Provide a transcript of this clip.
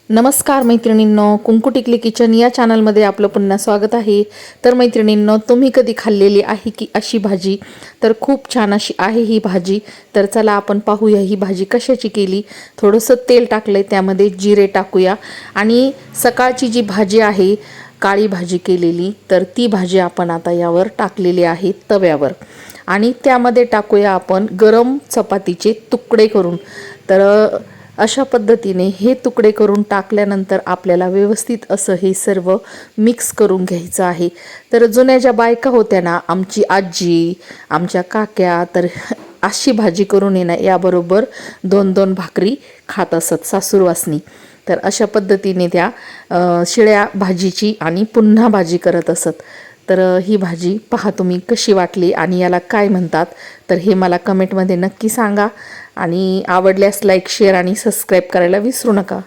नमस्कार मैत्रिणींनो, कुंकू टिकली किचन या चॅनलमध्ये आपलं पुन्हा स्वागत आहे। तर मैत्रिणींनो, तुम्ही कधी खाल्लेली आहे की अशी भाजी? तर खूप छान अशी आहे ही भाजी। तर चला आपण पाहूया ही भाजी कशाची केली। थोडंसं तेल टाकलंय, त्यामध्ये जिरे टाकूया आणि सकाळची जी भाजी आहे काळी भाजी केलेली, तर ती भाजी आपण आता यावर टाकलेली आहे तव्यावर आणि त्यामध्ये टाकूया आपण गरम चपातीचे तुकडे करून। तर अशा पद्धतीने हे तुकडे करून टाकल्यानंतर आपल्याला व्यवस्थित असं हे सर्व मिक्स करून घ्यायचं आहे। तर जुन्या ज्या बायका होत्या ना, आमची आजी, आमच्या काक्या, तर अशी भाजी करून याबरोबर 2-2 भाकरी खात असत सासूरवासनी। तर अशा पद्धतीने त्या शिळ्या भाजीची आणि पुन्हा भाजी करत असत। तर ही भाजी पहा तुम्ही कशी वाटली आणि याला काय म्हणतात, तर हे मला कमेंटमध्ये नक्की सांगा आणि आवडल्यास लाईक, शेअर आणि सबस्क्राईब करायला विसरू नका।